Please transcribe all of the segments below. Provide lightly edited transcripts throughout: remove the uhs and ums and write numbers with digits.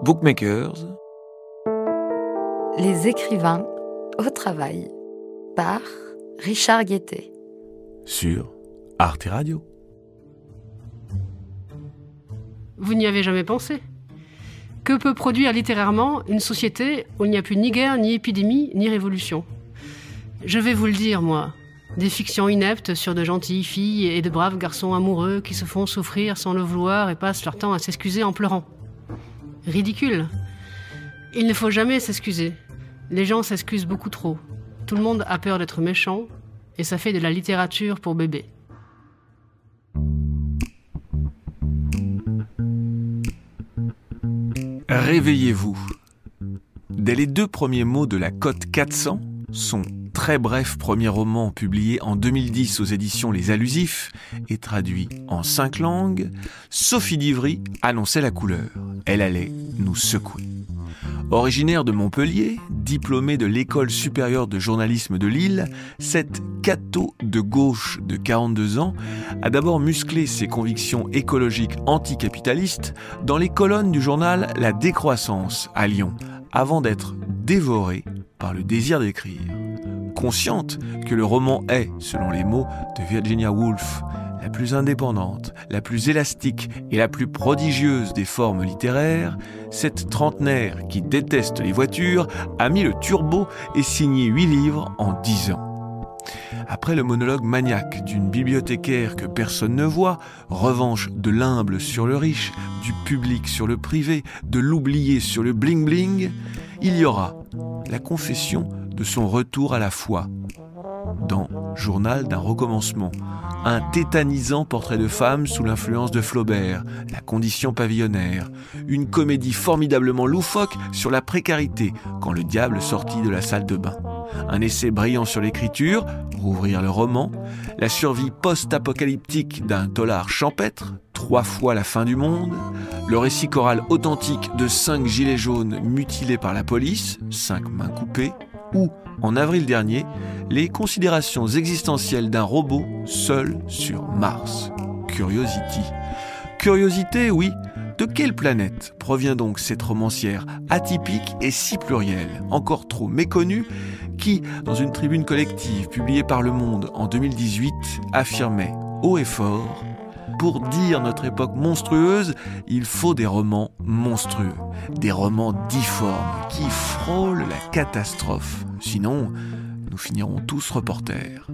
Bookmakers. Les écrivains au travail par Richard Guettet Sur Arte Radio. Vous n'y avez jamais pensé? Que peut produire littérairement une société où il n'y a plus ni guerre, ni épidémie, ni révolution? Je vais vous le dire, moi. Des fictions ineptes sur de gentilles filles et de braves garçons amoureux qui se font souffrir sans le vouloir et passent leur temps à s'excuser en pleurant. Ridicule. Il ne faut jamais s'excuser. Les gens s'excusent beaucoup trop. Tout le monde a peur d'être méchant et ça fait de la littérature pour bébés. Réveillez-vous. Dès les 2 premiers mots de la cote 400, son très bref premier roman publié en 2010 aux éditions Les Allusifs et traduit en 5 langues, Sophie d'Ivry annonçait la couleur. Elle allait nous secouer. Originaire de Montpellier, diplômée de l'École supérieure de journalisme de Lille, cette catho de gauche de 42 ans a d'abord musclé ses convictions écologiques anticapitalistes dans les colonnes du journal La Décroissance à Lyon, avant d'être dévorée par le désir d'écrire. Consciente que le roman est, selon les mots de Virginia Woolf, la plus indépendante, la plus élastique et la plus prodigieuse des formes littéraires, cette trentenaire qui déteste les voitures a mis le turbo et signé 8 livres en 10 ans. Après le monologue maniaque d'une bibliothécaire que personne ne voit, revanche de l'humble sur le riche, du public sur le privé, de l'oublié sur le bling-bling, il y aura la confession de son retour à la foi. Dans Journal d'un recommencement, un tétanisant portrait de femme sous l'influence de Flaubert, La condition pavillonnaire, une comédie formidablement loufoque sur la précarité quand le diable sortit de la salle de bain, un essai brillant sur l'écriture, Rouvrir le roman, la survie post-apocalyptique d'un dollar champêtre, 3 fois la fin du monde, le récit choral authentique de 5 gilets jaunes mutilés par la police, 5 mains coupées, ou, en avril dernier, les considérations existentielles d'un robot seul sur Mars. Curiosity. Curiosité, oui. De quelle planète provient donc cette romancière atypique et si plurielle, encore trop méconnue, qui, dans une tribune collective publiée par Le Monde en 2018, affirmait haut et fort: pour dire notre époque monstrueuse, il faut des romans monstrueux, des romans difformes qui frôlent la catastrophe. Sinon, nous finirons tous reporters.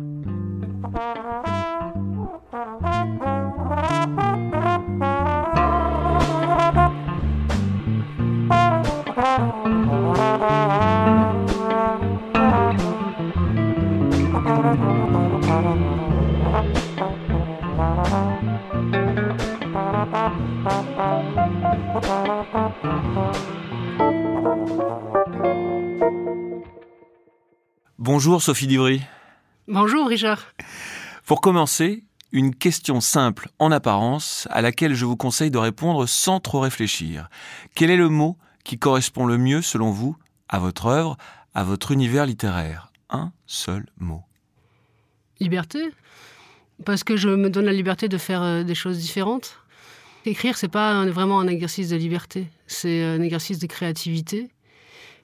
Bonjour Sophie d'Ivry. Bonjour Richard. Pour commencer, une question simple en apparence à laquelle je vous conseille de répondre sans trop réfléchir. Quel est le mot qui correspond le mieux, selon vous, à votre œuvre, à votre univers littéraire? Un seul mot. Liberté. Parce que je me donne la liberté de faire des choses différentes. Écrire, c'est pas vraiment un exercice de liberté. C'est un exercice de créativité.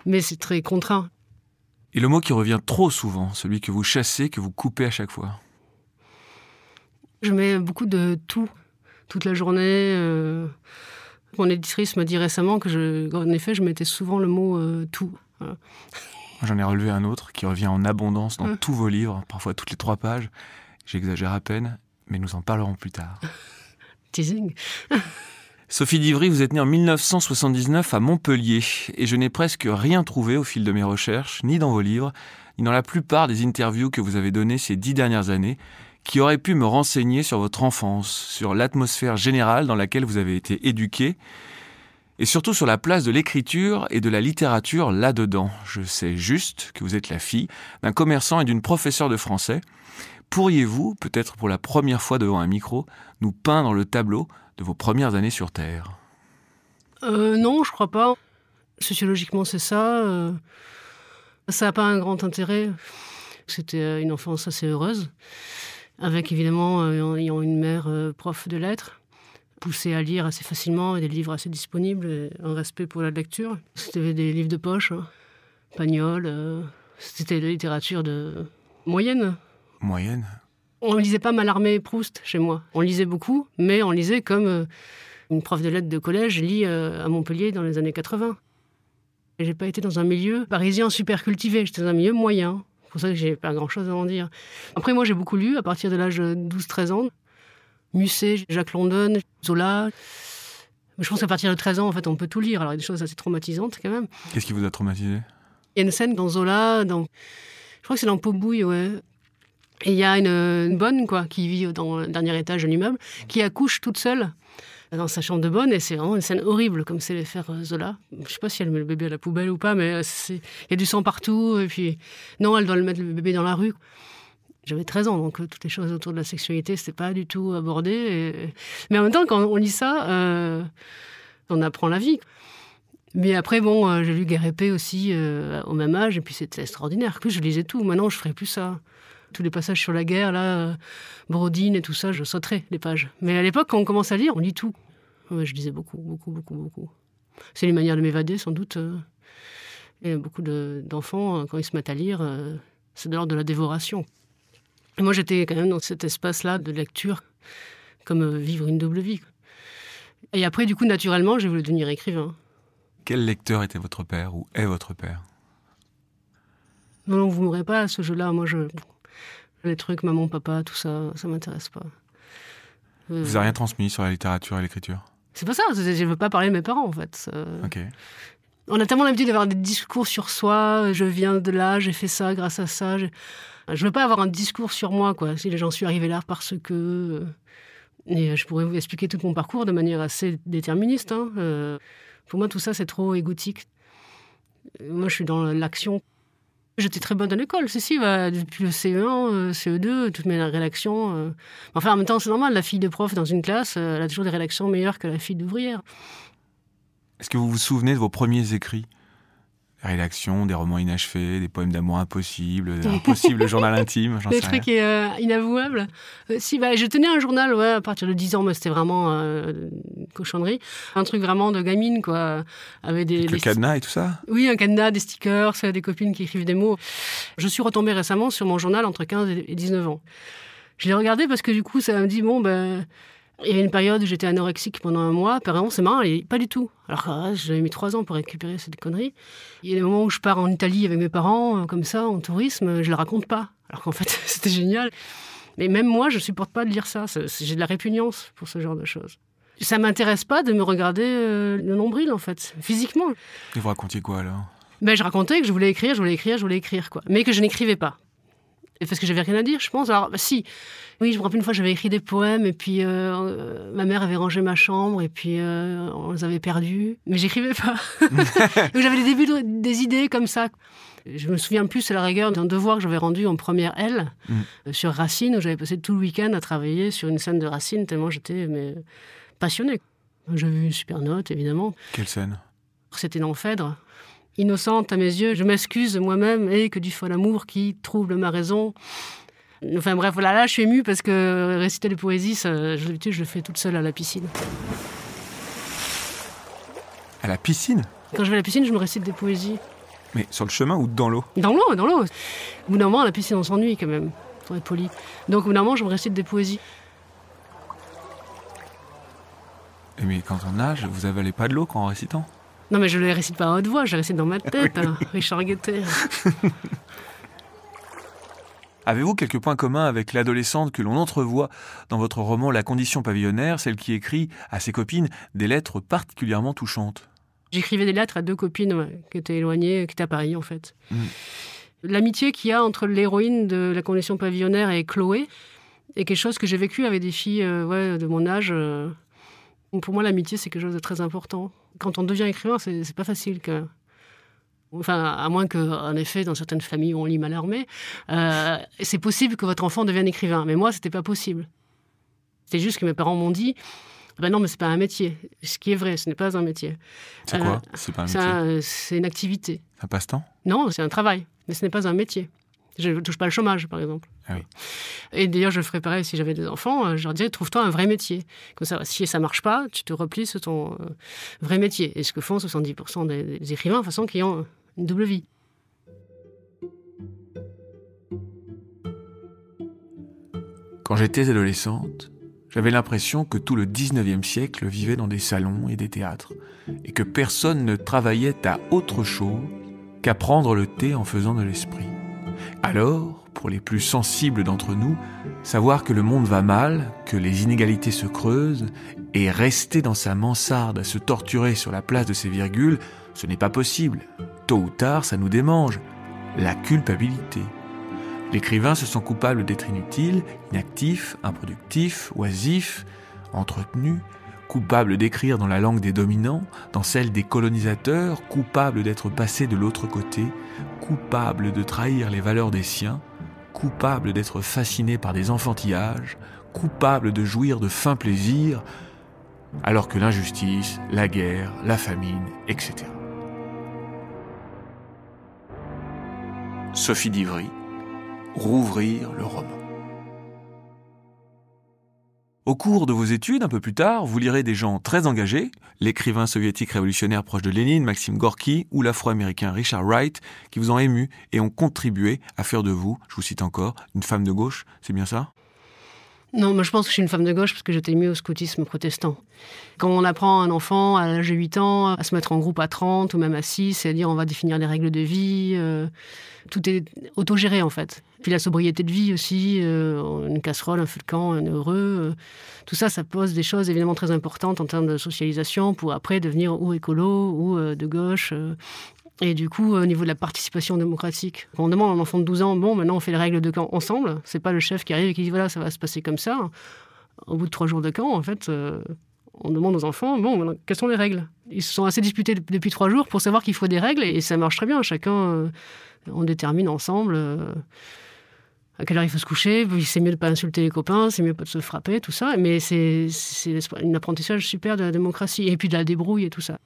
Mais c'est très contraint. Et le mot qui revient trop souvent, celui que vous chassez, que vous coupez à chaque fois? Je mets beaucoup de tout, toute la journée. Mon éditrice m'a dit récemment qu'en effet, je mettais souvent le mot tout. Voilà. J'en ai relevé un autre qui revient en abondance dans tous vos livres, parfois toutes les 3 pages. J'exagère à peine, mais nous en parlerons plus tard. Teasing. Sophie d'Ivry, vous êtes née en 1979 à Montpellier et je n'ai presque rien trouvé au fil de mes recherches, ni dans vos livres, ni dans la plupart des interviews que vous avez données ces 10 dernières années, qui auraient pu me renseigner sur votre enfance, sur l'atmosphère générale dans laquelle vous avez été éduquée, et surtout sur la place de l'écriture et de la littérature là-dedans. Je sais juste que vous êtes la fille d'un commerçant et d'une professeure de français. Pourriez-vous, peut-être pour la première fois devant un micro, nous peindre le tableau de vos premières années sur Terre? Non, je crois pas. Sociologiquement, c'est ça. Ça n'a pas un grand intérêt. C'était une enfance assez heureuse, avec évidemment ayant une mère prof de lettres. poussé à lire assez facilement, et des livres assez disponibles, et un respect pour la lecture. C'était des livres de poche, Pagnol, c'était de la littérature de moyenne. Moyenne? On ne lisait pas Mallarmé et Proust chez moi. On lisait beaucoup, mais on lisait comme une prof de lettres de collège lit à Montpellier dans les années 80. Et j'ai pas été dans un milieu parisien super cultivé, j'étais dans un milieu moyen. C'est pour ça que j'ai pas grand-chose à en dire. Après, moi, j'ai beaucoup lu à partir de l'âge de 12-13 ans. Musset, Jacques London, Zola. Je pense qu'à partir de 13 ans, en fait, on peut tout lire. Alors, il y a des choses assez traumatisantes, quand même. Qu'est-ce qui vous a traumatisé? Il y a une scène dans Zola, je crois que c'est dans Pot-Bouille, ouais. Et il y a une bonne, quoi, qui vit dans le dernier étage de l'immeuble, qui accouche toute seule dans sa chambre de bonne, et c'est vraiment une scène horrible, comme c'est les faire Zola. Je ne sais pas si elle met le bébé à la poubelle ou pas, mais il y a du sang partout, et puis non, elle doit le mettre le bébé dans la rue. J'avais 13 ans, donc toutes les choses autour de la sexualité, c'était pas du tout abordé. Mais en même temps, quand on lit ça, on apprend la vie. Mais après, bon, j'ai lu Guerre et Paix aussi au même âge, et puis c'était extraordinaire. En plus, je lisais tout. Maintenant, je ferais plus ça. Tous les passages sur la guerre, là, Brodine et tout ça, je sauterais les pages. Mais à l'époque, quand on commence à lire, on lit tout. Ouais, je lisais beaucoup, beaucoup, beaucoup, beaucoup. C'est une manière de m'évader, sans doute. Et beaucoup d'enfants, quand ils se mettent à lire, c'est de l'ordre de la dévoration. Et moi, j'étais quand même dans cet espace-là de lecture, comme vivre une double vie. Et après, du coup, naturellement, j'ai voulu devenir écrivain. Quel lecteur était votre père ou est votre père? Non, vous ne m'aurez pas à ce jeu-là. Moi, les trucs, maman, papa, tout ça, ça ne m'intéresse pas. Vous n'avez rien transmis sur la littérature et l'écriture? C'est pas ça, je ne veux pas parler de mes parents, en fait. Ok. On a tellement l'habitude d'avoir des discours sur soi. Je viens de là, j'ai fait ça grâce à ça. Je ne veux pas avoir un discours sur moi, quoi. Si j'en suis arrivée là parce que... Et je pourrais vous expliquer tout mon parcours de manière assez déterministe. Pour moi, tout ça, c'est trop égotique. Moi, je suis dans l'action. J'étais très bonne à l'école, depuis le CE1, CE2, toutes mes rédactions. Enfin, en même temps, c'est normal, la fille de prof dans une classe, elle a toujours des rédactions meilleures que la fille d'ouvrière. Est-ce que vous vous souvenez de vos premiers écrits? Des rédactions, des romans inachevés, des poèmes d'amour impossibles, un possible journal intime, j'en sais rien. Des trucs inavouables. Je tenais un journal, à partir de 10 ans, mais c'était vraiment une cochonnerie. Un truc vraiment de gamine, quoi. Avec le cadenas et tout ça? Oui, un cadenas, des stickers, des copines qui écrivent des mots. Je suis retombée récemment sur mon journal entre 15 et 19 ans. Je l'ai regardé parce que du coup, ça me dit, il y avait une période où j'étais anorexique pendant un mois. Apparemment, c'est marrant, pas du tout. Alors j'avais mis 3 ans pour récupérer cette connerie. Il y a des moments où je pars en Italie avec mes parents, comme ça, en tourisme, je le raconte pas. Alors qu'en fait, c'était génial. Mais même moi, je supporte pas de lire ça. J'ai de la répugnance pour ce genre de choses. Ça m'intéresse pas de me regarder le nombril, en fait, physiquement. Et vous racontiez quoi, alors? Je racontais que je voulais écrire, quoi. Mais que je n'écrivais pas. Et parce que j'avais rien à dire, je pense. Alors, si. Oui, je me rappelle une fois, j'avais écrit des poèmes, et puis ma mère avait rangé ma chambre, et puis on les avait perdus. Mais j'écrivais pas. Donc j'avais des débuts, des idées comme ça. Je me souviens plus, à la rigueur, d'un devoir que j'avais rendu en première L, sur Racine, où j'avais passé tout le week-end à travailler sur une scène de Racine, tellement j'étais passionnée. J'avais eu une super note, évidemment. Quelle scène? C'était dans Phèdre. Innocente à mes yeux, je m'excuse moi-même, et que du fol amour qui trouble ma raison. Enfin bref, voilà, là je suis émue parce que réciter les poésies, je le fais toute seule à la piscine. À la piscine? Quand je vais à la piscine, je me récite des poésies. Mais sur le chemin ou dans l'eau? Dans l'eau. Au bout d'un moment, à la piscine, on s'ennuie quand même. Faut être poli. Donc au bout d'un moment, je me récite des poésies. Mais quand on nage, vous avalez pas de l'eau en récitant? Non, mais je ne les récite pas à haute voix, je les récite dans ma tête, Richard Guettet. Avez-vous quelques points communs avec l'adolescente que l'on entrevoit dans votre roman La condition pavillonnaire, celle qui écrit à ses copines des lettres particulièrement touchantes? J'écrivais des lettres à 2 copines qui étaient éloignées, qui étaient à Paris, en fait. L'amitié qu'il y a entre l'héroïne de La condition pavillonnaire et Chloé est quelque chose que j'ai vécu avec des filles de mon âge. Pour moi, l'amitié, c'est quelque chose de très important. Quand on devient écrivain, c'est pas facile, quand même. Enfin, à moins qu'en effet, dans certaines familles, on lit Mallarmé, c'est possible que votre enfant devienne écrivain. Mais moi, c'était pas possible. C'est juste que mes parents m'ont dit, non, mais c'est pas un métier. Ce qui est vrai, ce n'est pas un métier. C'est quoi? C'est pas un métier? C'est une activité. Un passe-temps? Non, c'est un travail, mais ce n'est pas un métier. Je ne touche pas le chômage, par exemple. Ah oui. Et d'ailleurs, je ferais pareil si j'avais des enfants. Je leur dirais, trouve-toi un vrai métier. Comme ça, si ça ne marche pas, tu te replies sur ton vrai métier. Et ce que font 70% des écrivains, de toute façon, qui ont une double vie. Quand j'étais adolescente, j'avais l'impression que tout le 19e siècle vivait dans des salons et des théâtres, et que personne ne travaillait à autre chose qu'à prendre le thé en faisant de l'esprit. Alors, pour les plus sensibles d'entre nous, savoir que le monde va mal, que les inégalités se creusent, et rester dans sa mansarde à se torturer sur la place de ses virgules, ce n'est pas possible. Tôt ou tard, ça nous démange. La culpabilité. L'écrivain se sent coupable d'être inutile, inactif, improductif, oisif, entretenu, coupable d'écrire dans la langue des dominants, dans celle des colonisateurs, coupable d'être passé de l'autre côté, coupable de trahir les valeurs des siens, coupable d'être fasciné par des enfantillages, coupable de jouir de fins plaisirs, alors que l'injustice, la guerre, la famine, etc. Sophie d'Ivry, Rouvrir le roman. Au cours de vos études, un peu plus tard, vous lirez des gens très engagés, l'écrivain soviétique révolutionnaire proche de Lénine, Maxime Gorky, ou l'afro-américain Richard Wright, qui vous ont ému et ont contribué à faire de vous, je vous cite encore, une femme de gauche, c'est bien ça ? Non, moi je pense que je suis une femme de gauche parce que j'étais émue au scoutisme protestant. Quand on apprend à un enfant à l'âge de 8 ans à se mettre en groupe à 30 ou même à 6 et à dire on va définir des règles de vie, tout est autogéré en fait. Puis la sobriété de vie aussi, une casserole, un feu de camp, un heureux, tout ça, ça pose des choses évidemment très importantes en termes de socialisation pour après devenir ou écolo ou de gauche. Et du coup, au niveau de la participation démocratique, quand on demande à un enfant de 12 ans, bon, maintenant on fait les règles de camp ensemble, c'est pas le chef qui arrive et qui dit voilà, ça va se passer comme ça. Au bout de 3 jours de camp, en fait, on demande aux enfants, bon, maintenant, quelles sont les règles ? Ils se sont assez disputés depuis 3 jours pour savoir qu'il faut des règles et ça marche très bien. Chacun, on détermine ensemble à quelle heure il faut se coucher, c'est mieux de ne pas insulter les copains, c'est mieux pas de se frapper, tout ça. Mais c'est un apprentissage super de la démocratie et puis de la débrouille et tout ça.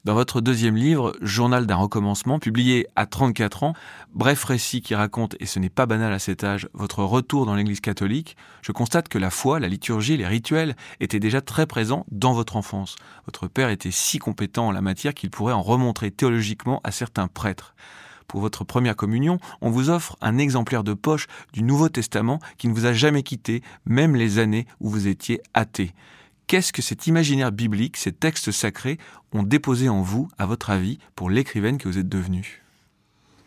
Dans votre deuxième livre, Journal d'un recommencement, publié à 34 ans, bref récit qui raconte, et ce n'est pas banal à cet âge, votre retour dans l'Église catholique, je constate que la foi, la liturgie, les rituels étaient déjà très présents dans votre enfance. Votre père était si compétent en la matière qu'il pourrait en remontrer théologiquement à certains prêtres. Pour votre première communion, on vous offre un exemplaire de poche du Nouveau Testament qui ne vous a jamais quitté, même les années où vous étiez athée. Qu'est-ce que cet imaginaire biblique, ces textes sacrés, ont déposé en vous, à votre avis, pour l'écrivaine que vous êtes devenue ?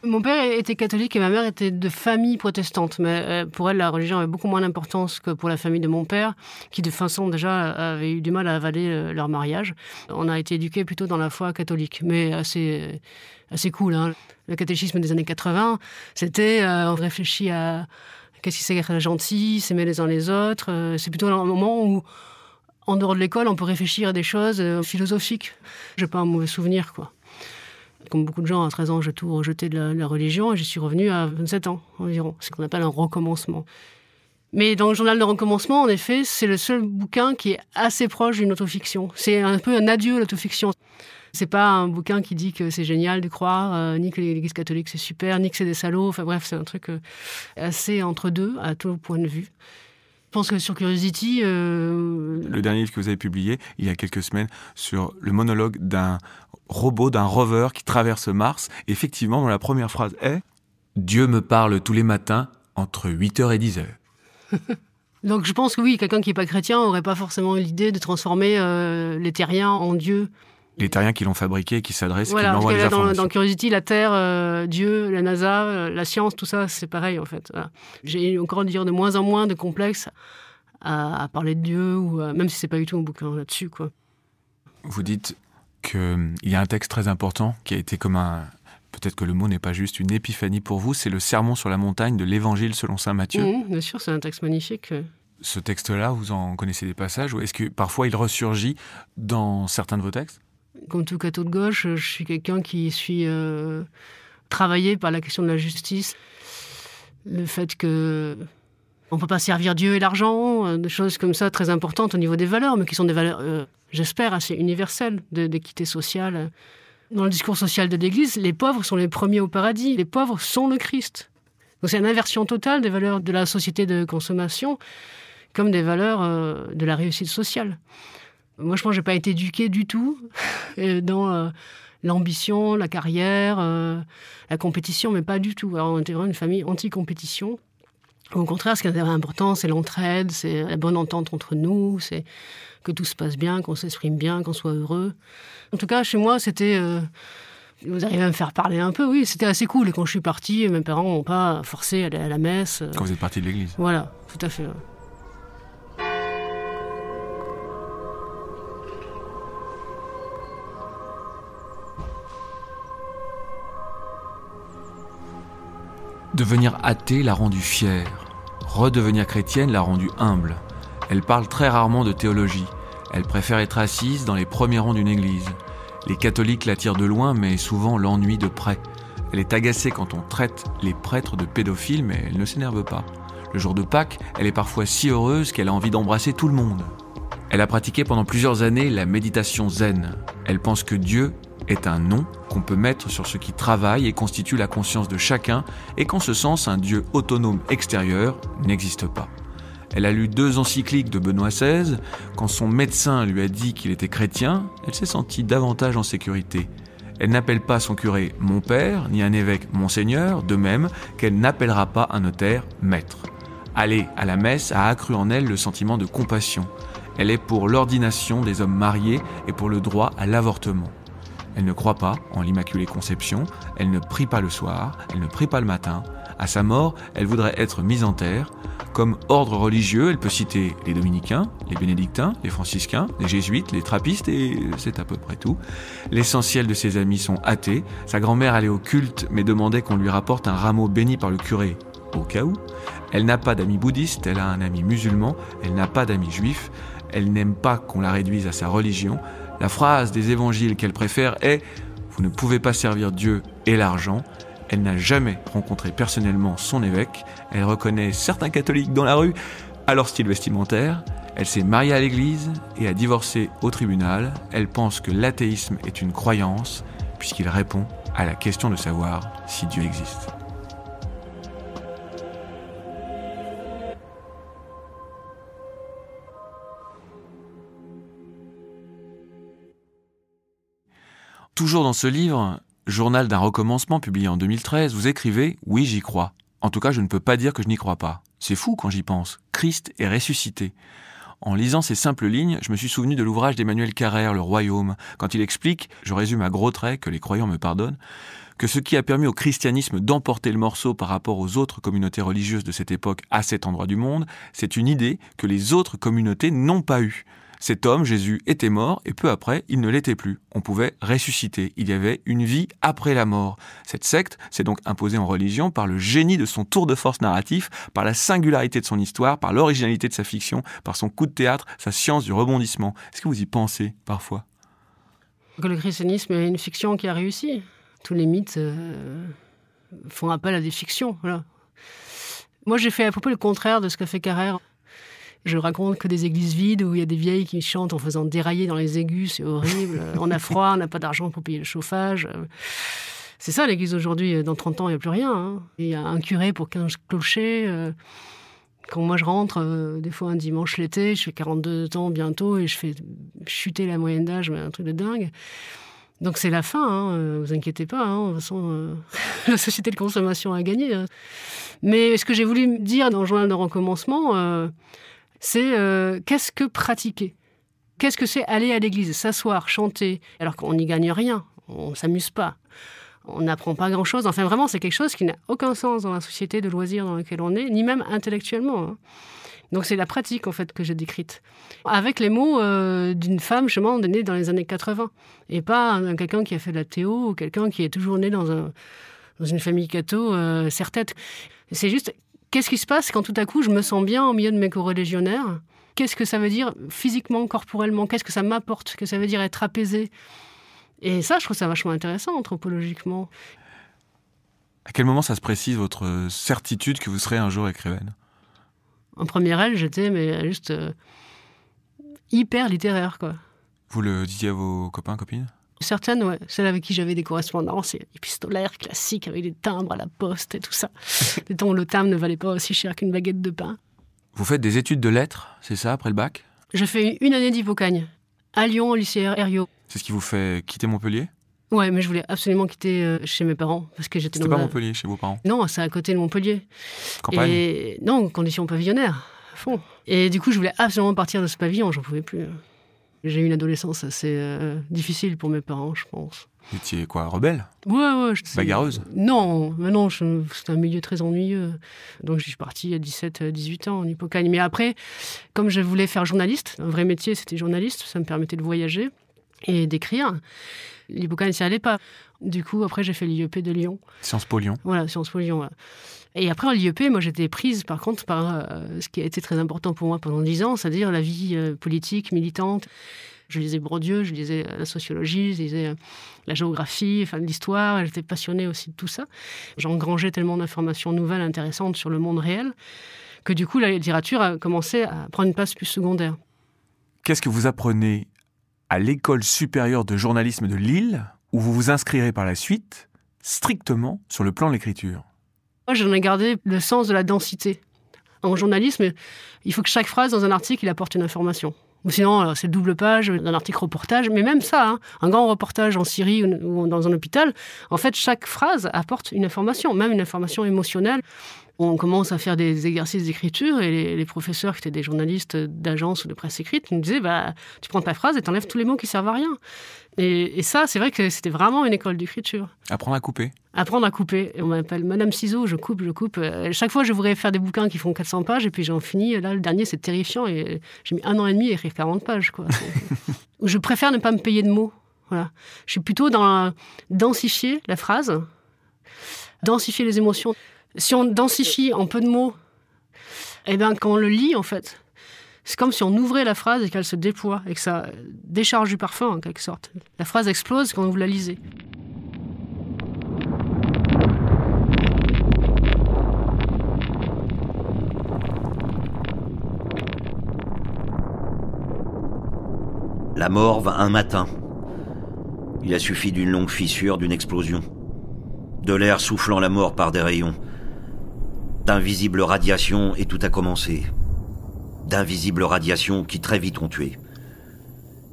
Mon père était catholique et ma mère était de famille protestante. Mais pour elle, la religion avait beaucoup moins d'importance que pour la famille de mon père, qui de toute façon déjà avait eu du mal à avaler leur mariage. On a été éduqués plutôt dans la foi catholique, mais assez cool. Hein. Le catéchisme des années 80, c'était on réfléchit à qu'est-ce que c'est être gentil, s'aimer les uns les autres. C'est plutôt un moment où en dehors de l'école, on peut réfléchir à des choses philosophiques. J'ai pas un mauvais souvenir, quoi. Comme beaucoup de gens, à 13 ans, j'ai tout rejeté de la religion et j'y suis revenue à 27 ans environ. C'est ce qu'on appelle un recommencement. Mais dans le journal de recommencement, en effet, c'est le seul bouquin qui est assez proche d'une autofiction. C'est un peu un adieu à l'autofiction. C'est pas un bouquin qui dit que c'est génial de croire, ni que l'Église catholique c'est super, ni que c'est des salauds. Enfin bref, c'est un truc assez entre deux, à tout point de vue. Je pense que sur Curiosity... Le dernier livre que vous avez publié, il y a quelques semaines, sur le monologue d'un robot, d'un rover qui traverse Mars. Et effectivement, dans la première phrase est « Dieu me parle tous les matins entre 8h et 10h ». Donc je pense que oui, quelqu'un qui n'est pas chrétien n'aurait pas forcément eu l'idée de transformer les terriens en Dieu. Les terriens qui l'ont fabriqué, qui s'adressent, voilà, qui lui envoient des informations. Dans Curiosity, la Terre, Dieu, la NASA, la science, tout ça, c'est pareil en fait. Voilà. J'ai encore de moins en moins de complexes à parler de Dieu, ou même si c'est pas du tout un bouquin là-dessus, quoi. Vous dites qu'il y a un texte très important qui a été comme peut-être que le mot n'est pas juste, une épiphanie pour vous, c'est le Sermon sur la montagne de l'Évangile selon saint Matthieu. Bien sûr, c'est un texte magnifique. Ce texte-là, vous en connaissez des passages, ou est-ce que parfois il ressurgit dans certains de vos textes ? Comme tout catho de gauche, je suis quelqu'un qui suis travaillé par la question de la justice. Le fait que on ne peut pas servir Dieu et l'argent, des choses comme ça très importantes au niveau des valeurs, mais qui sont des valeurs, j'espère, assez universelles d'équité sociale. Dans le discours social de l'Église, les pauvres sont les premiers au paradis. Les pauvres sont le Christ. Donc c'est une inversion totale des valeurs de la société de consommation comme des valeurs de la réussite sociale. Moi, je pense que je n'ai pas été éduquée du tout dans l'ambition, la carrière, la compétition, mais pas du tout. Alors, on était vraiment une famille anti-compétition. Au contraire, ce qui est important, c'est l'entraide, c'est la bonne entente entre nous, c'est que tout se passe bien, qu'on s'exprime bien, qu'on soit heureux. En tout cas, chez moi, c'était... vous arrivez à me faire parler un peu, oui, c'était assez cool. Et quand je suis partie, mes parents n'ont pas forcé à aller à la messe. Quand vous êtes partie de l'église. Voilà, tout à fait. Devenir athée l'a rendue fière. Redevenir chrétienne l'a rendue humble. Elle parle très rarement de théologie. Elle préfère être assise dans les premiers rangs d'une église. Les catholiques l'attirent de loin, mais souvent l'ennuient de près. Elle est agacée quand on traite les prêtres de pédophiles, mais elle ne s'énerve pas. Le jour de Pâques, elle est parfois si heureuse qu'elle a envie d'embrasser tout le monde. Elle a pratiqué pendant plusieurs années la méditation zen. Elle pense que Dieu est un nom qu'on peut mettre sur ce qui travaille et constitue la conscience de chacun, et qu'en ce sens, un Dieu autonome extérieur n'existe pas. Elle a lu 2 encycliques de Benoît XVI. Quand son médecin lui a dit qu'il était chrétien, elle s'est sentie davantage en sécurité. Elle n'appelle pas son curé « mon père » ni un évêque « monseigneur », de même qu'elle n'appellera pas un notaire « maître ». Aller à la messe a accru en elle le sentiment de compassion. Elle est pour l'ordination des hommes mariés et pour le droit à l'avortement. Elle ne croit pas en l'Immaculée Conception, elle ne prie pas le soir, elle ne prie pas le matin. À sa mort, elle voudrait être mise en terre. Comme ordre religieux, elle peut citer les dominicains, les bénédictins, les franciscains, les jésuites, les trappistes, et c'est à peu près tout. L'essentiel de ses amis sont athées. Sa grand-mère allait au culte, mais demandait qu'on lui rapporte un rameau béni par le curé, au cas où. Elle n'a pas d'amis bouddhistes, elle a un ami musulman, elle n'a pas d'amis juifs. Elle n'aime pas qu'on la réduise à sa religion. La phrase des évangiles qu'elle préfère est « Vous ne pouvez pas servir Dieu et l'argent ». Elle n'a jamais rencontré personnellement son évêque. Elle reconnaît certains catholiques dans la rue à leur style vestimentaire. Elle s'est mariée à l'église et a divorcé au tribunal. Elle pense que l'athéisme est une croyance puisqu'il répond à la question de savoir si Dieu existe. Toujours dans ce livre, Journal d'un recommencement, publié en 2013, vous écrivez « Oui, j'y crois. En tout cas, je ne peux pas dire que je n'y crois pas. C'est fou quand j'y pense. Christ est ressuscité. » En lisant ces simples lignes, je me suis souvenu de l'ouvrage d'Emmanuel Carrère, Le Royaume, quand il explique, je résume à gros traits, que les croyants me pardonnent, que ce qui a permis au christianisme d'emporter le morceau par rapport aux autres communautés religieuses de cette époque à cet endroit du monde, c'est une idée que les autres communautés n'ont pas eue. Cet homme, Jésus, était mort et peu après, il ne l'était plus. On pouvait ressusciter. Il y avait une vie après la mort. Cette secte s'est donc imposée en religion par le génie de son tour de force narratif, par la singularité de son histoire, par l'originalité de sa fiction, par son coup de théâtre, sa science du rebondissement. Est-ce que vous y pensez parfois ? Que le christianisme est une fiction qui a réussi. Tous les mythes font appel à des fictions. Voilà. Moi, j'ai fait à peu près le contraire de ce qu'a fait Carrère. Je raconte que des églises vides où il y a des vieilles qui chantent en faisant dérailler dans les aigus, c'est horrible. On a froid, on n'a pas d'argent pour payer le chauffage. C'est ça l'église aujourd'hui. Dans 30 ans, il n'y a plus rien. Hein. Il y a un curé pour 15 clochers. Quand moi je rentre, des fois un dimanche l'été, je fais 42 ans bientôt et je fais chuter la moyenne d'âge, un truc de dingue. Donc c'est la fin, hein, vous inquiétez pas. Hein, de toute façon, la société de consommation a gagné. Hein. Mais ce que j'ai voulu dire dans le journal de recommencement... c'est qu'est-ce que pratiquer ? Qu'est-ce que c'est aller à l'église, s'asseoir, chanter, alors qu'on n'y gagne rien, on ne s'amuse pas, on n'apprend pas grand-chose. Enfin, vraiment, c'est quelque chose qui n'a aucun sens dans la société de loisirs dans laquelle on est, ni même intellectuellement. Hein. Donc, c'est la pratique, en fait, que j'ai décrite. Avec les mots d'une femme, justement, née dans les années 80. Et pas quelqu'un qui a fait de la théo ou quelqu'un qui est toujours né dans une famille catho, serre-tête. C'est juste... Qu'est-ce qui se passe quand tout à coup je me sens bien au milieu de mes corréligionnaires ? Qu'est-ce que ça veut dire physiquement, corporellement ? Qu'est-ce que ça m'apporte ? Qu'est-ce que ça veut dire être apaisé ? Et ça, je trouve ça vachement intéressant anthropologiquement. À quel moment ça se précise votre certitude que vous serez un jour écrivaine ? En première aile, j'étais juste hyper littéraire, quoi. Vous le disiez à vos copains, copines ? Certaines, ouais. Celles avec qui j'avais des correspondances épistolaires classiques avec des timbres à la poste et tout ça. Des temps où le timbre ne valait pas aussi cher qu'une baguette de pain. Vous faites des études de lettres, c'est ça, après le bac? Je fais une année d'Hippocagne, à Lyon, au lycée Herriot. C'est ce qui vous fait quitter Montpellier? Ouais, mais je voulais absolument quitter chez mes parents. Parce que j'étais C'était pas Montpellier, chez vos parents? Non, c'est à côté de Montpellier. Campagne? Et... Non, conditions pavillonnaires, à fond. Et du coup, je voulais absolument partir de ce pavillon, j'en pouvais plus. J'ai eu une adolescence assez difficile pour mes parents, je pense. Vous étiez quoi, rebelle? Ouais. Bagarreuse? Non, c'était un milieu très ennuyeux. Donc je suis partie à 17-18 ans en Hippocagne. Mais après, comme je voulais faire journaliste, un vrai métier, c'était journaliste, ça me permettait de voyager et d'écrire. L'Hippocagne, ça allait pas. Du coup, après, j'ai fait l'IEP de Lyon. Sciences Po Lyon. Voilà, Sciences Po Lyon. Ouais. Et après, en l'IEP, moi, j'étais prise, par contre, par ce qui a été très important pour moi pendant 10 ans, c'est-à-dire la vie politique, militante. Je lisais Bourdieu, je lisais la sociologie, je lisais la géographie, enfin l'histoire. J'étais passionnée aussi de tout ça. J'engrangeais tellement d'informations nouvelles, intéressantes sur le monde réel, que du coup, la littérature a commencé à prendre une place plus secondaire. Qu'est-ce que vous apprenez à l'École supérieure de journalisme de Lille, où vous vous inscrirez par la suite, strictement sur le plan de l'écriture? Moi, j'en ai gardé le sens de la densité. En journalisme, il faut que chaque phrase dans un article, il apporte une information. Ou sinon, c'est le double page d'un article reportage. Mais même ça, un grand reportage en Syrie ou dans un hôpital, en fait, chaque phrase apporte une information, même une information émotionnelle. On commence à faire des exercices d'écriture et les professeurs qui étaient des journalistes d'agence ou de presse écrite nous disaient tu prends ta phrase et t'enlèves tous les mots qui servent à rien. Et ça, c'est vrai que c'était vraiment une école d'écriture. Apprendre à couper. Apprendre à couper. Et on m'appelle Madame Ciseaux, je coupe. Chaque fois, je voudrais faire des bouquins qui font 400 pages et puis j'en finis. Là, le dernier, c'est terrifiant et j'ai mis 1 an et demi à écrire 40 pages. Quoi. Je préfère ne pas me payer de mots. Voilà. Je suis plutôt dans densifier la phrase, densifier les émotions. Si on densifie en peu de mots, quand on le lit, en fait, c'est comme si on ouvrait la phrase et qu'elle se déploie et que ça décharge du parfum, en quelque sorte. La phrase explose quand vous la lisez. La mort vint un matin. Il a suffi d'une longue fissure, d'une explosion. De l'air soufflant la mort par des rayons. D'invisibles radiations et tout a commencé. D'invisibles radiations qui très vite ont tué.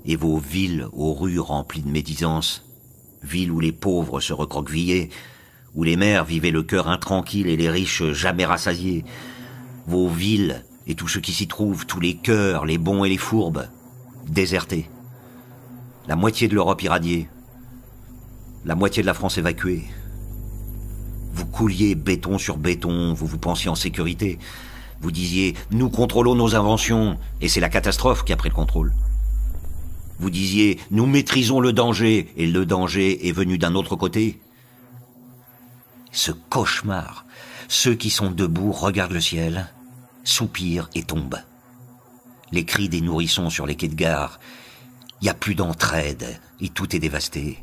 Et vos villes aux rues remplies de médisance, villes où les pauvres se recroquevillaient, où les mères vivaient le cœur intranquille et les riches jamais rassasiés, vos villes et tout ce qui s'y trouve, tous les cœurs, les bons et les fourbes, désertés. La moitié de l'Europe irradiée, la moitié de la France évacuée. Vous couliez béton sur béton, vous vous pensiez en sécurité. Vous disiez, nous contrôlons nos inventions, et c'est la catastrophe qui a pris le contrôle. Vous disiez, nous maîtrisons le danger, et le danger est venu d'un autre côté. Ce cauchemar, ceux qui sont debout regardent le ciel, soupirent et tombent. Les cris des nourrissons sur les quais de gare, il n'y a plus d'entraide, et tout est dévasté.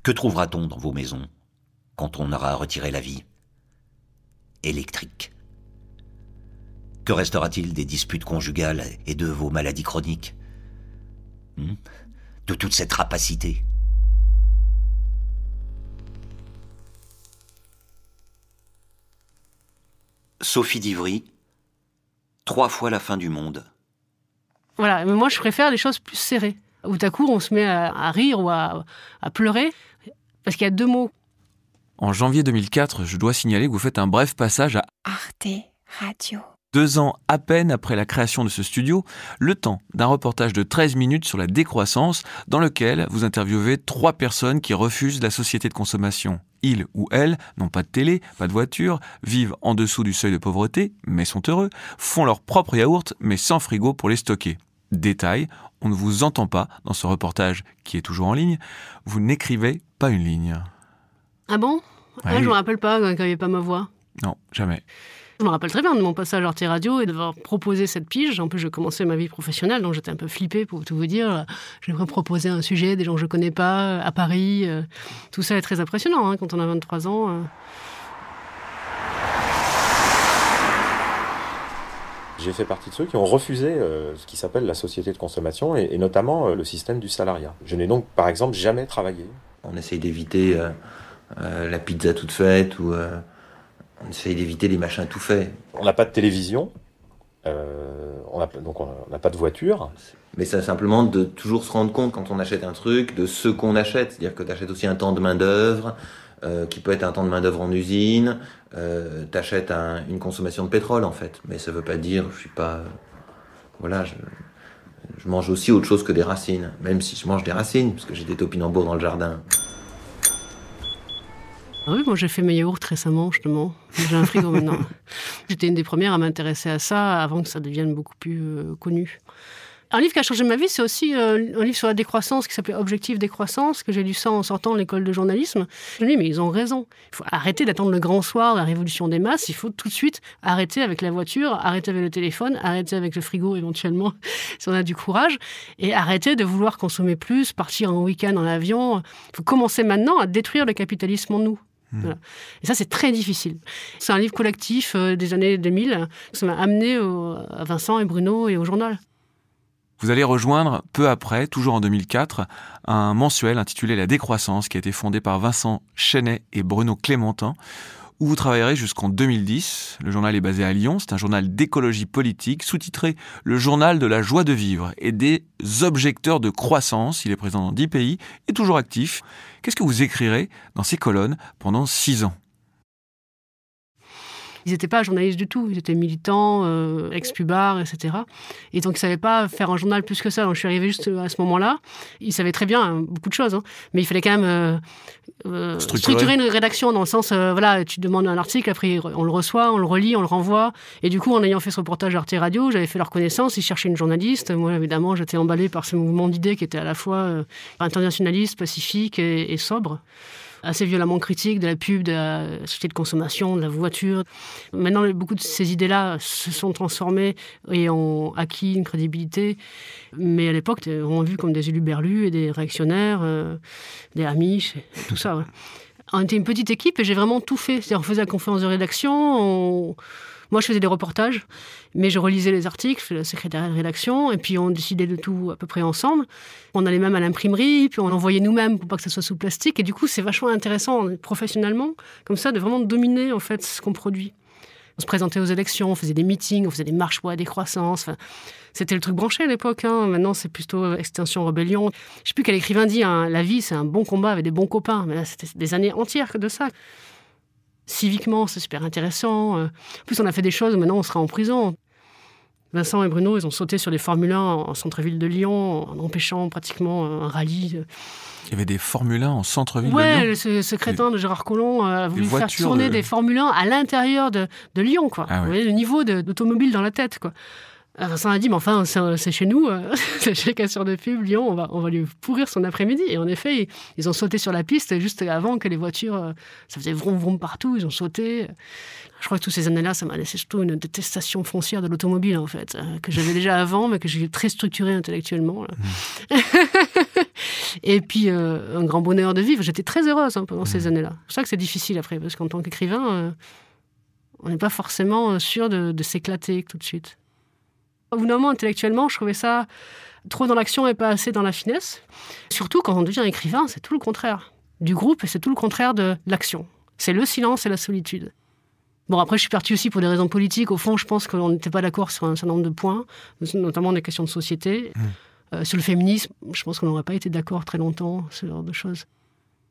Que trouvera-t-on dans vos maisons quand on aura retiré la vie? Électrique. Que restera-t-il des disputes conjugales et de vos maladies chroniques? De toute cette rapacité? Sophie d'Ivry, 3 fois la fin du monde. Voilà, mais moi je préfère des choses plus serrées, où tout à coup on se met à rire ou à pleurer, parce qu'il y a 2 mots. En janvier 2004, je dois signaler que vous faites un bref passage à Arte Radio. 2 ans à peine après la création de ce studio, le temps d'un reportage de 13 minutes sur la décroissance, dans lequel vous interviewez 3 personnes qui refusent la société de consommation. Ils ou elles n'ont pas de télé, pas de voiture, vivent en dessous du seuil de pauvreté, mais sont heureux, font leur propre yaourt, mais sans frigo pour les stocker. Détail, on ne vous entend pas dans ce reportage qui est toujours en ligne, vous n'écrivez pas une ligne. Ah bon? Ouais. Je me rappelle pas quand il n'y avait pas ma voix. Non, jamais. Je me rappelle très bien de mon passage à Arte Radio et d'avoir proposé cette pige. En plus, je commençais ma vie professionnelle, donc j'étais un peu flippée pour tout vous dire. J'aimerais proposer un sujet, des gens que je ne connais pas, à Paris. Tout ça est très impressionnant quand on a 23 ans. J'ai fait partie de ceux qui ont refusé ce qui s'appelle la société de consommation et notamment le système du salariat. Je n'ai donc, par exemple, jamais travaillé. On essaye d'éviter la pizza toute faite ou on essaye d'éviter les machins tout faits. On n'a pas de télévision, on n'a pas de voiture. Mais c'est simplement de toujours se rendre compte quand on achète un truc de ce qu'on achète. C'est-à-dire que tu achètes aussi un temps de main-d'œuvre, qui peut être un temps de main-d'œuvre en usine. Tu achètes une consommation de pétrole, en fait. Mais ça veut pas dire, je suis pas. Voilà, je mange aussi autre chose que des racines. Même si je mange des racines, parce que j'ai des topinambours dans le jardin. Ah oui, moi j'ai fait mes yaourts récemment, justement. J'ai un frigo maintenant. J'étais une des premières à m'intéresser à ça avant que ça devienne beaucoup plus connu. Un livre qui a changé ma vie, c'est aussi un livre sur la décroissance qui s'appelait Objectif décroissance, que j'ai lu ça en sortant de l'école de journalisme. Je me dis, mais ils ont raison. Il faut arrêter d'attendre le grand soir, la révolution des masses. Il faut tout de suite arrêter avec la voiture, arrêter avec le téléphone, arrêter avec le frigo éventuellement, si on a du courage, et arrêter de vouloir consommer plus, partir en week-end en avion. Il faut commencer maintenant à détruire le capitalisme en nous. Voilà. Et ça, c'est très difficile. C'est un livre collectif des années 2000. Ça m'a amené à Vincent et Bruno et au journal. Vous allez rejoindre peu après, toujours en 2004, un mensuel intitulé La Décroissance qui a été fondé par Vincent Chenet et Bruno Clémentin, où vous travaillerez jusqu'en 2010. Le journal est basé à Lyon, c'est un journal d'écologie politique, sous-titré « Le journal de la joie de vivre et des objecteurs de croissance ». Il est présent dans 10 pays et toujours actif. Qu'est-ce que vous écrirez dans ces colonnes pendant 6 ans ? Ils n'étaient pas journalistes du tout, ils étaient militants, ex-pubards, etc. Et donc ils ne savaient pas faire un journal plus que ça. Donc je suis arrivée juste à ce moment-là. Ils savaient très bien beaucoup de choses, hein. Mais il fallait quand même structurer une rédaction dans le sens, voilà, tu demandes un article, après on le reçoit, on le relit, on le renvoie. Et du coup, en ayant fait ce reportage Arte Radio, j'avais fait leur connaissance, ils cherchaient une journaliste. Moi, évidemment, j'étais emballée par ce mouvement d'idées qui était à la fois internationaliste, pacifique et sobre. Assez violemment critique de la pub, de la société de consommation, de la voiture. Maintenant, beaucoup de ces idées-là se sont transformées et ont acquis une crédibilité. Mais à l'époque, on l'a vu comme des huluberlus et des réactionnaires, des Amish, et tout ça. Ouais. On était une petite équipe et j'ai vraiment tout fait. C'est-à-dire, on faisait la conférence de rédaction, moi, je faisais des reportages, mais je relisais les articles, je faisais le secrétariat de rédaction, et puis on décidait de tout à peu près ensemble. On allait même à l'imprimerie, puis on envoyait nous-mêmes pour pas que ça soit sous plastique. Et du coup, c'est vachement intéressant, professionnellement, comme ça, de vraiment dominer, en fait, ce qu'on produit. On se présentait aux élections, on faisait des meetings, on faisait des marches pour la décroissance. Enfin, c'était le truc branché à l'époque. Hein. Maintenant, c'est plutôt Extinction Rebellion. Je sais plus quel écrivain dit, hein, la vie, c'est un bon combat avec des bons copains. Mais là, c'était des années entières de ça. Civiquement, c'est super intéressant. En plus, on a fait des choses, maintenant on sera en prison. Vincent et Bruno, ils ont sauté sur des Formule 1 en centre-ville de Lyon, en empêchant pratiquement un rallye. Il y avait des Formule 1 en centre-ville de Lyon ? Ouais, ce crétin de Gérard Collomb a voulu faire tourner des Formule 1 à l'intérieur de Lyon, quoi. Ah, ouais. Vous voyez le niveau d'automobile dans la tête, quoi. Vincent a dit, mais enfin, c'est chez nous, c'est chez Casseur de Pub, Lyon, on va lui pourrir son après-midi. Et en effet, ils ont sauté sur la piste juste avant que les voitures, ça faisait vroom vroom partout, ils ont sauté. Je crois que toutes ces années-là, ça m'a laissé surtout une détestation foncière de l'automobile, en fait, que j'avais déjà avant, mais que j'ai très structurée intellectuellement. Et puis, un grand bonheur de vivre. J'étais très heureuse pendant ces années-là. C'est pour ça que c'est difficile après, parce qu'en tant qu'écrivain, on n'est pas forcément sûr de s'éclater tout de suite. Au bout d'un moment, intellectuellement, je trouvais ça trop dans l'action et pas assez dans la finesse. Surtout quand on devient écrivain, c'est tout le contraire du groupe et c'est tout le contraire de l'action. C'est le silence et la solitude. Bon, après, je suis partie aussi pour des raisons politiques. Au fond, je pense qu'on n'était pas d'accord sur un certain nombre de points, notamment des questions de société. Sur le féminisme, je pense qu'on n'aurait pas été d'accord très longtemps, ce genre de choses.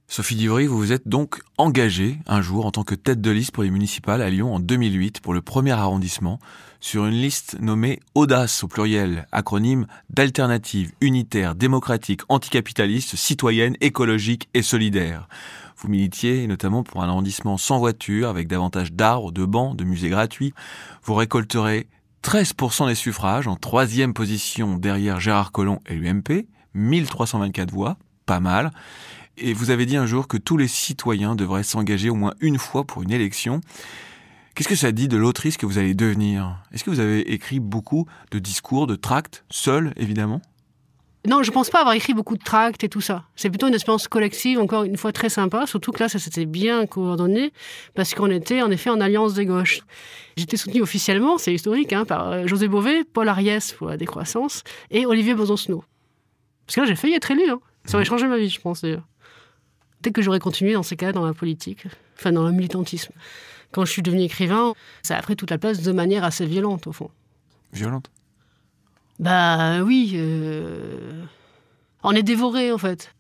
Sophie Divry, vous vous êtes donc engagée un jour en tant que tête de liste pour les municipales à Lyon en 2008 pour le 1er arrondissement sur une liste nommée Audace au pluriel, acronyme d'alternative unitaire, démocratique, anticapitaliste, citoyenne, écologique et solidaire. Vous militiez notamment pour un arrondissement sans voiture avec davantage d'arbres, de bancs, de musées gratuits. Vous récolterez 13% des suffrages en 3e position derrière Gérard Collomb et l'UMP, 1324 voix, pas mal. Et vous avez dit un jour que tous les citoyens devraient s'engager au moins une fois pour une élection. Qu'est-ce que ça dit de l'autrice que vous allez devenir ? Est-ce que vous avez écrit beaucoup de discours, de tracts, seul, évidemment ? Non, je pense pas avoir écrit beaucoup de tracts et tout ça. C'est plutôt une expérience collective, encore une fois très sympa, surtout que là, ça s'était bien coordonné, parce qu'on était en effet en alliance de gauche. J'étais soutenu officiellement, c'est historique, par José Bové, Paul Ariès pour la décroissance, et Olivier Besancenot. Parce que là, j'ai failli être élu. Ça aurait changé ma vie, je pense, d'ailleurs. Peut-être que j'aurais continué dans ces cas dans la politique, dans le militantisme. Quand je suis devenu écrivain, ça a pris toute la place de manière assez violente, au fond. Violente? Bah oui. On est dévoré, en fait.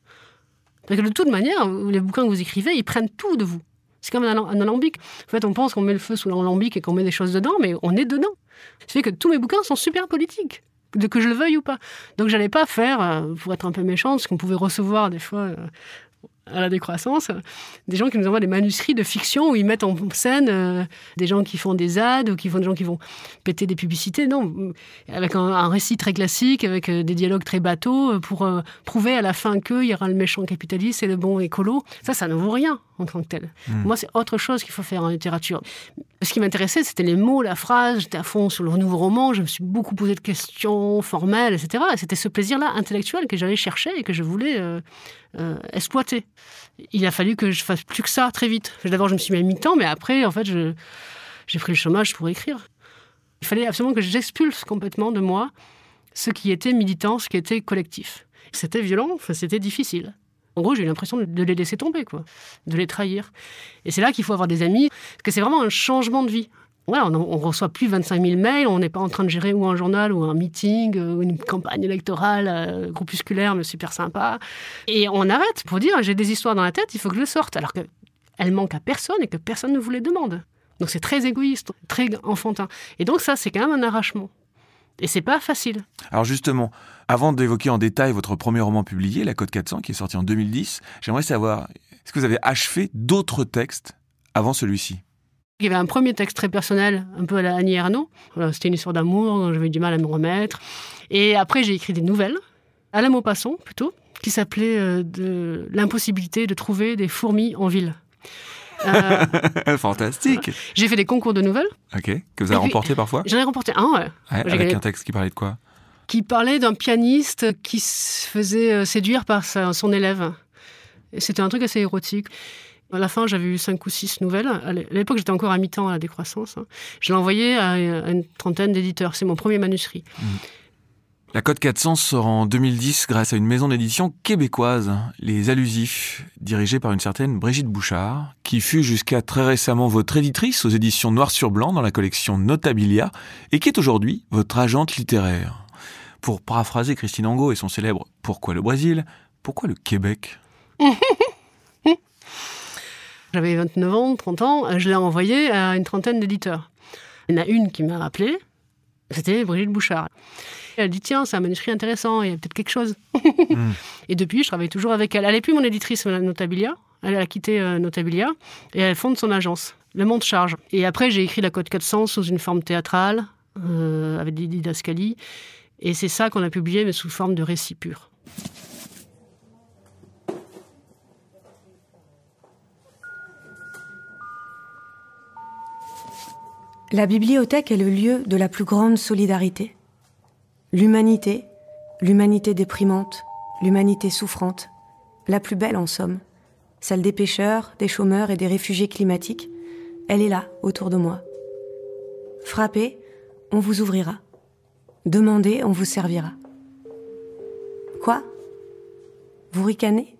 Parce que de toute manière, les bouquins que vous écrivez, ils prennent tout de vous. C'est comme un alambic. En fait, on pense qu'on met le feu sous l'alambic et qu'on met des choses dedans, mais on est dedans. Ça fait que tous mes bouquins sont super politiques, que je le veuille ou pas. Donc, j'allais pas faire, pour être un peu méchante, ce qu'on pouvait recevoir des fois à la décroissance, des gens qui nous envoient des manuscrits de fiction où ils mettent en scène des gens qui font des ads ou des gens qui vont péter des publicités. Non, avec un récit très classique, avec des dialogues très bateaux pour prouver à la fin qu'il y aura le méchant capitaliste et le bon écolo. Ça ne vaut rien en tant que tel. Moi, c'est autre chose qu'il faut faire en littérature. Ce qui m'intéressait, c'était les mots, la phrase. J'étais à fond sur le nouveau roman. Je me suis beaucoup posé de questions formelles, etc. Et c'était ce plaisir-là intellectuel que j'allais chercher et que je voulais exploiter. Il a fallu que je fasse plus que ça très vite. D'abord, je me suis mis à mi-temps, mais après, en fait, j'ai pris le chômage pour écrire. Il fallait absolument que j'expulse complètement de moi ce qui était militant, ce qui était collectif. C'était violent, c'était difficile. En gros, j'ai eu l'impression de les laisser tomber, de les trahir. Et c'est là qu'il faut avoir des amis, parce que c'est vraiment un changement de vie. Ouais, on reçoit plus 25 000 mails, on n'est pas en train de gérer ou un journal ou un meeting ou une campagne électorale groupusculaire, mais super sympa. Et on arrête pour dire, j'ai des histoires dans la tête, il faut que je les sorte, alors qu'elles manquent à personne et que personne ne vous les demande. Donc c'est très égoïste, très enfantin. Et donc ça, c'est quand même un arrachement. Et c'est pas facile. Alors justement, avant d'évoquer en détail votre premier roman publié, La Côte 400, qui est sorti en 2010, j'aimerais savoir, est-ce que vous avez achevé d'autres textes avant celui-ci ? Il y avait un premier texte très personnel, un peu à la Annie Ernaux. C'était une histoire d'amour dont j'avais du mal à me remettre. Et après, j'ai écrit des nouvelles, à la Maupassant plutôt, qui s'appelait de l'impossibilité de trouver des fourmis en ville. Fantastique. J'ai fait des concours de nouvelles. Ok, que vous avez remporté parfois ? J'en ai remporté un, ouais. Avec un texte qui parlait de quoi ? Qui parlait d'un pianiste qui se faisait séduire par son élève. Et c'était un truc assez érotique. À la fin, j'avais eu 5 ou 6 nouvelles. À l'époque, j'étais encore à mi-temps à la décroissance. Je l'ai envoyé à une trentaine d'éditeurs. C'est mon premier manuscrit. La Côte 400 sort en 2010 grâce à une maison d'édition québécoise, Les Allusifs, dirigée par une certaine Brigitte Bouchard, qui fut jusqu'à très récemment votre éditrice aux éditions Noir sur Blanc dans la collection Notabilia et qui est aujourd'hui votre agente littéraire. Pour paraphraser Christine Angot et son célèbre « Pourquoi le Brésil ? Pourquoi le Québec ?» J'avais 29 ans, 30 ans, je l'ai envoyé à une trentaine d'éditeurs. Il y en a une qui m'a rappelé, c'était Brigitte Bouchard. Elle dit, tiens, c'est un manuscrit intéressant, il y a peut-être quelque chose. Et depuis, je travaille toujours avec elle. Elle n'est plus mon éditrice, Notabilia. Elle a quitté Notabilia et elle fonde son agence, Le Monde Charge. Et après, j'ai écrit La Côte 400 sous une forme théâtrale, avec des didascalies. Et c'est ça qu'on a publié, mais sous forme de récit pur. La bibliothèque est le lieu de la plus grande solidarité. L'humanité déprimante, l'humanité souffrante, la plus belle en somme, celle des pêcheurs, des chômeurs et des réfugiés climatiques, elle est là, autour de moi. Frappez, on vous ouvrira. Demandez, on vous servira. Quoi ? Vous ricanez ?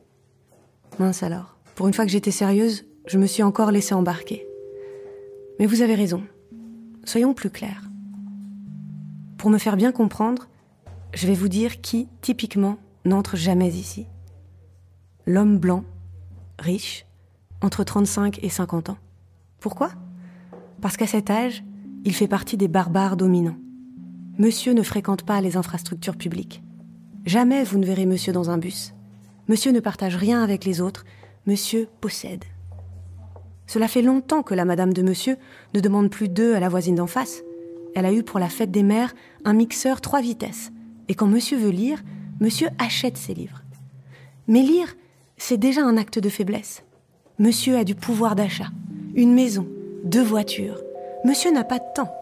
Mince alors, pour une fois que j'étais sérieuse, je me suis encore laissée embarquer. Mais vous avez raison. Soyons plus clairs. Pour me faire bien comprendre, je vais vous dire qui, typiquement, n'entre jamais ici. L'homme blanc, riche, entre 35 et 50 ans. Pourquoi ? Parce qu'à cet âge, il fait partie des barbares dominants. Monsieur ne fréquente pas les infrastructures publiques. Jamais vous ne verrez monsieur dans un bus. Monsieur ne partage rien avec les autres. Monsieur possède. Cela fait longtemps que la madame de monsieur ne demande plus d'œufs à la voisine d'en face. Elle a eu pour la fête des mères un mixeur 3 vitesses. Et quand monsieur veut lire, monsieur achète ses livres. Mais lire, c'est déjà un acte de faiblesse. Monsieur a du pouvoir d'achat, une maison, 2 voitures. Monsieur n'a pas de temps.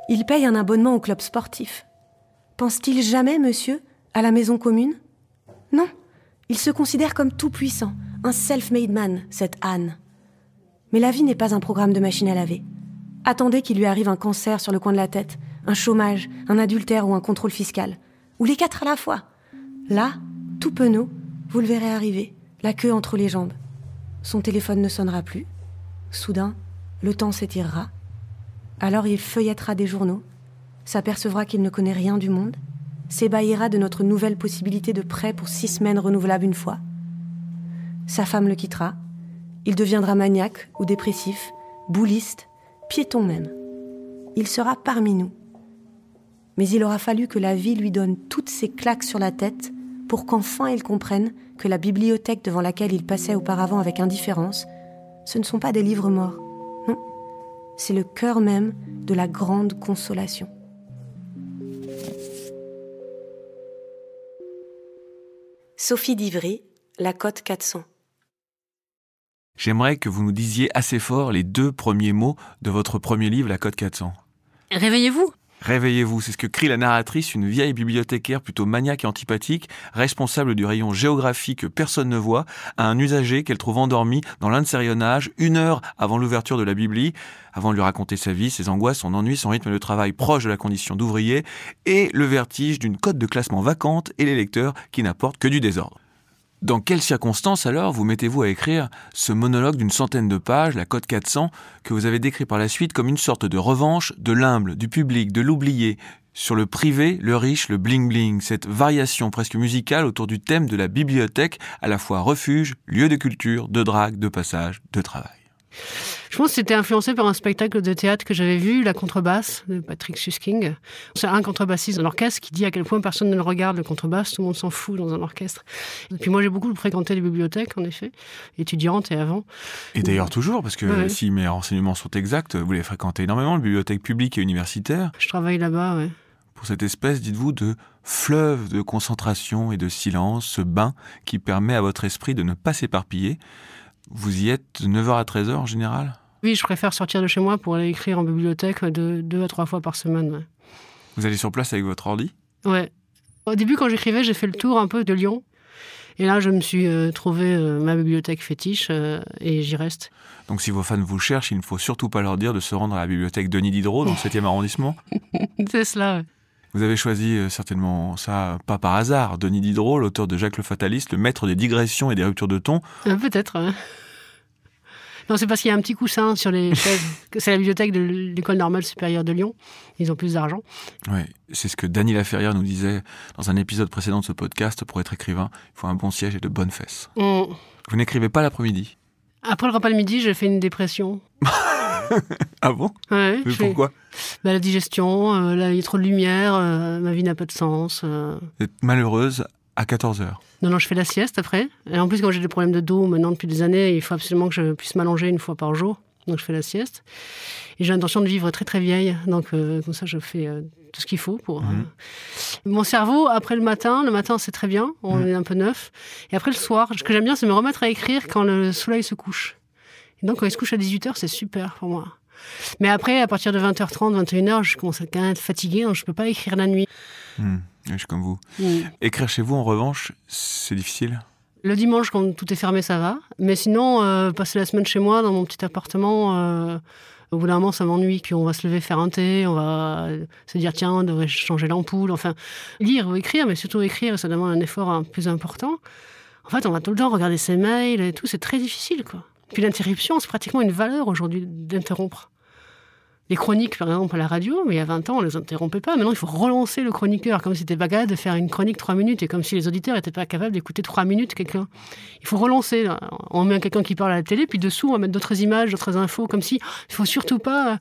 Il paye un abonnement au club sportif. Pense-t-il jamais, monsieur, À la maison commune ? Non, il se considère comme tout-puissant, un self-made man, cette Anne. Mais la vie n'est pas un programme de machine à laver. Attendez qu'il lui arrive un cancer sur le coin de la tête, un chômage, un adultère ou un contrôle fiscal. Ou les 4 à la fois. Là, tout penaud, vous le verrez arriver, la queue entre les jambes. Son téléphone ne sonnera plus. Soudain, le temps s'étirera. Alors il feuillettera des journaux, s'apercevra qu'il ne connaît rien du monde, s'ébahira de notre nouvelle possibilité de prêt pour 6 semaines renouvelables une fois. Sa femme le quittera. Il deviendra maniaque ou dépressif, bouliste, piéton même. Il sera parmi nous. Mais il aura fallu que la vie lui donne toutes ces claques sur la tête pour qu'enfin il comprenne que la bibliothèque devant laquelle il passait auparavant avec indifférence, ce ne sont pas des livres morts. Non, c'est le cœur même de la grande consolation. Sophie d'Ivry, La Cote 400. J'aimerais que vous nous disiez assez fort les 2 premiers mots de votre premier livre, La Cote 400. Réveillez-vous. Réveillez-vous, c'est ce que crie la narratrice, une vieille bibliothécaire plutôt maniaque et antipathique, responsable du rayon géographie que personne ne voit, à un usager qu'elle trouve endormi dans l'un de ses rayonnages, 1 heure avant l'ouverture de la Bibli, avant de lui raconter sa vie, ses angoisses, son ennui, son rythme de travail proche de la condition d'ouvrier, et le vertige d'une cote de classement vacante et les lecteurs qui n'apportent que du désordre. Dans quelles circonstances alors vous mettez-vous à écrire ce monologue d'une centaine de pages, la Cote 400, que vous avez décrit par la suite comme une sorte de revanche de l'humble, du public, de l'oublié, sur le privé, le riche, le bling-bling, cette variation presque musicale autour du thème de la bibliothèque, à la fois refuge, lieu de culture, de drague, de passage, de travail. Je pense que c'était influencé par un spectacle de théâtre que j'avais vu, La Contrebasse, de Patrick Suskind. C'est un contrebassiste dans l'orchestre qui dit à quel point personne ne le regarde, le contrebasse, tout le monde s'en fout dans un orchestre. Et puis moi, j'ai beaucoup fréquenté les bibliothèques, en effet, étudiante et avant. Et d'ailleurs toujours, parce que Ouais. si mes renseignements sont exacts, vous les fréquentez énormément, les bibliothèques publiques et universitaires, Je travaille là-bas, ouais. pour cette espèce, dites-vous, de fleuve de concentration et de silence, ce bain qui permet à votre esprit de ne pas s'éparpiller. Vous y êtes de 9h à 13h en général ? Oui, je préfère sortir de chez moi pour aller écrire en bibliothèque 2 à 3 fois par semaine, ouais. Vous allez sur place avec votre ordi ? Ouais. Au début, quand j'écrivais, j'ai fait le tour un peu de Lyon. Et là, je me suis trouvé ma bibliothèque fétiche et j'y reste. Donc si vos fans vous cherchent, il ne faut surtout pas leur dire de se rendre à la bibliothèque Denis Diderot, dans le 7e arrondissement. C'est cela, ouais. Vous avez choisi certainement ça, pas par hasard. Denis Diderot, l'auteur de Jacques le Fataliste, le maître des digressions et des ruptures de ton. Peut-être, ouais. Non, c'est parce qu'il y a un petit coussin sur les chaises. C'est la bibliothèque de l'École normale supérieure de Lyon. Ils ont plus d'argent. Ouais, c'est ce que Dany Laferrière nous disait dans un épisode précédent de ce podcast. Pour être écrivain, il faut un bon siège et de bonnes fesses. Vous n'écrivez pas l'après-midi ? Après le repas de midi, j'ai fait une dépression. Ah bon ? Ouais, Mais pourquoi ? La digestion, là, il y a trop de lumière, ma vie n'a pas de sens. Vous êtes malheureuse à 14h. Non, je fais la sieste après. Et en plus, quand j'ai des problèmes de dos maintenant depuis des années, il faut absolument que je puisse m'allonger 1 fois par jour. Donc je fais la sieste. Et j'ai l'intention de vivre très très vieille. Donc comme ça, je fais tout ce qu'il faut pour... Mon cerveau, après le matin c'est très bien, on est un peu neuf. Et après le soir, ce que j'aime bien, c'est me remettre à écrire quand le soleil se couche. Et donc quand il se couche à 18h, c'est super pour moi. Mais après, à partir de 20h30, 21h, je commence à quand même être fatiguée, donc je ne peux pas écrire la nuit. Je suis comme vous. Écrire chez vous, en revanche, c'est difficile ? Le dimanche, quand tout est fermé, ça va. Mais sinon, passer la semaine chez moi, dans mon petit appartement, au bout d'un moment, ça m'ennuie. Puis on va se lever faire un thé, on va se dire, tiens, on devrait changer l'ampoule. Enfin, lire ou écrire, mais surtout écrire, ça demande un effort plus important. En fait, on va tout le temps regarder ses mails et tout, c'est très difficile, quoi. Puis l'interruption, c'est pratiquement une valeur aujourd'hui d'interrompre. Les chroniques, par exemple, à la radio, mais il y a 20 ans, on ne les interrompait pas. Maintenant, il faut relancer le chroniqueur, comme si c'était pas capable de faire une chronique 3 minutes, et comme si les auditeurs n'étaient pas capables d'écouter 3 minutes quelqu'un. Il faut relancer. Là. On met quelqu'un qui parle à la télé, puis dessous, on va mettre d'autres images, d'autres infos, comme si il ne faut surtout pas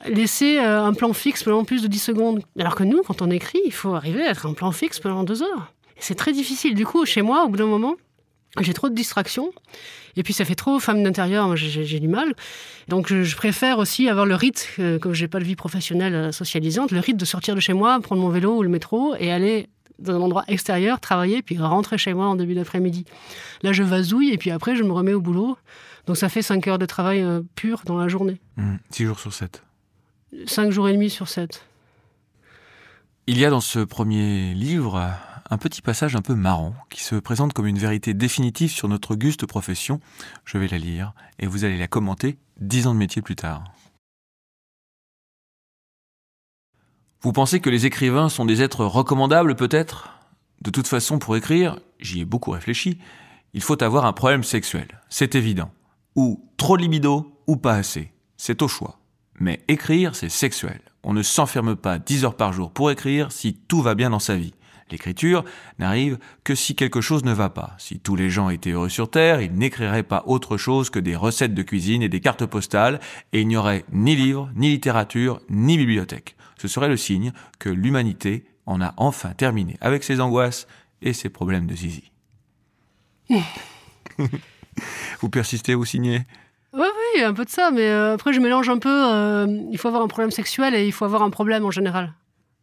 laisser un plan fixe pendant plus de 10 secondes. Alors que nous, quand on écrit, il faut arriver à être un plan fixe pendant 2 heures. Et c'est très difficile. Du coup, chez moi, au bout d'un moment, j'ai trop de distractions. Et puis, ça fait trop femme d'intérieur. Moi, j'ai du mal. Donc, je préfère aussi avoir le rite, comme je n'ai pas de vie professionnelle socialisante, le rite de sortir de chez moi, prendre mon vélo ou le métro et aller dans un endroit extérieur, travailler, puis rentrer chez moi en début d'après-midi. Là, je vasouille et puis après, je me remets au boulot. Donc, ça fait 5 heures de travail pur dans la journée. 6 jours sur 7. 5 jours et demi sur 7. Il y a dans ce premier livre un petit passage un peu marrant qui se présente comme une vérité définitive sur notre auguste profession. Je vais la lire et vous allez la commenter 10 ans de métier plus tard. Vous pensez que les écrivains sont des êtres recommandables peut-être ? De toute façon, pour écrire, j'y ai beaucoup réfléchi, il faut avoir un problème sexuel, c'est évident. Ou trop de libido, ou pas assez. C'est au choix. Mais écrire, c'est sexuel. On ne s'enferme pas 10 heures par jour pour écrire si tout va bien dans sa vie. L'écriture n'arrive que si quelque chose ne va pas. Si tous les gens étaient heureux sur Terre, ils n'écriraient pas autre chose que des recettes de cuisine et des cartes postales, et il n'y aurait ni livres, ni littérature, ni bibliothèque. Ce serait le signe que l'humanité en a enfin terminé avec ses angoisses et ses problèmes de zizi. Vous persistez, vous signez ? Oui, un peu de ça, mais après je mélange un peu, il faut avoir un problème sexuel et il faut avoir un problème en général.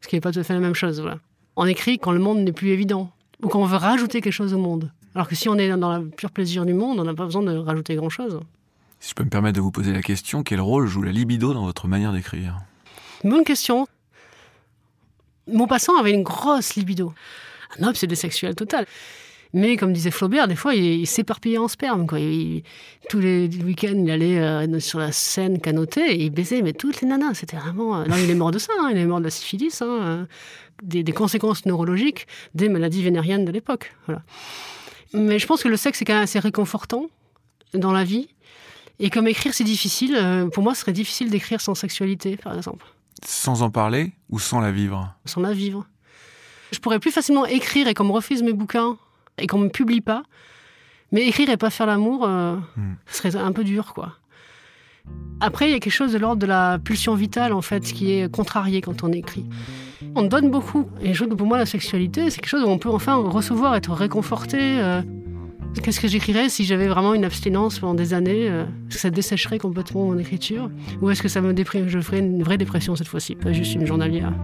Ce qui n'est pas tout à fait la même chose, voilà. On écrit quand le monde n'est plus évident, ou quand on veut rajouter quelque chose au monde. Alors que si on est dans le pur plaisir du monde, on n'a pas besoin de rajouter grand-chose. Si je peux me permettre de vous poser la question, quel rôle joue la libido dans votre manière d'écrire ? Bonne question. Maupassant avait une grosse libido. Un obsédé sexuel total. Mais comme disait Flaubert, des fois, il s'éparpillait en sperme, quoi. Tous les week-ends, il allait sur la Seine canoter et il baisait mais toutes les nanas. C'était vraiment... Non, il est mort de ça, il est mort de la syphilis, des conséquences neurologiques des maladies vénériennes de l'époque. Voilà. Mais je pense que le sexe est quand même assez réconfortant dans la vie. Et comme écrire, c'est difficile. Pour moi, ce serait difficile d'écrire sans sexualité, par exemple. Sans en parler ou sans la vivre ? Sans la vivre. Je pourrais plus facilement écrire et qu'on me refuse mes bouquins et qu'on me publie pas. Mais écrire et pas faire l'amour, ce serait un peu dur, quoi. Après, il y a quelque chose de l'ordre de la pulsion vitale, en fait, qui est contrarié quand on écrit. On donne beaucoup. Et pour moi, la sexualité, c'est quelque chose où on peut enfin recevoir, être réconforté. Qu'est-ce que j'écrirais si j'avais vraiment une abstinence pendant des années ? Est-ce que ça dessécherait complètement mon écriture ? Ou est-ce que ça me déprime ? Je ferais une vraie dépression cette fois-ci, pas juste une journalière.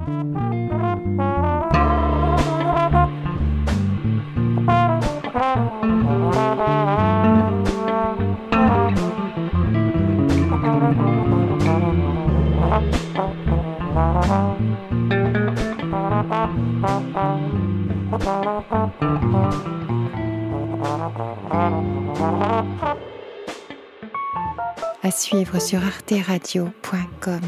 À suivre sur arteradio.com.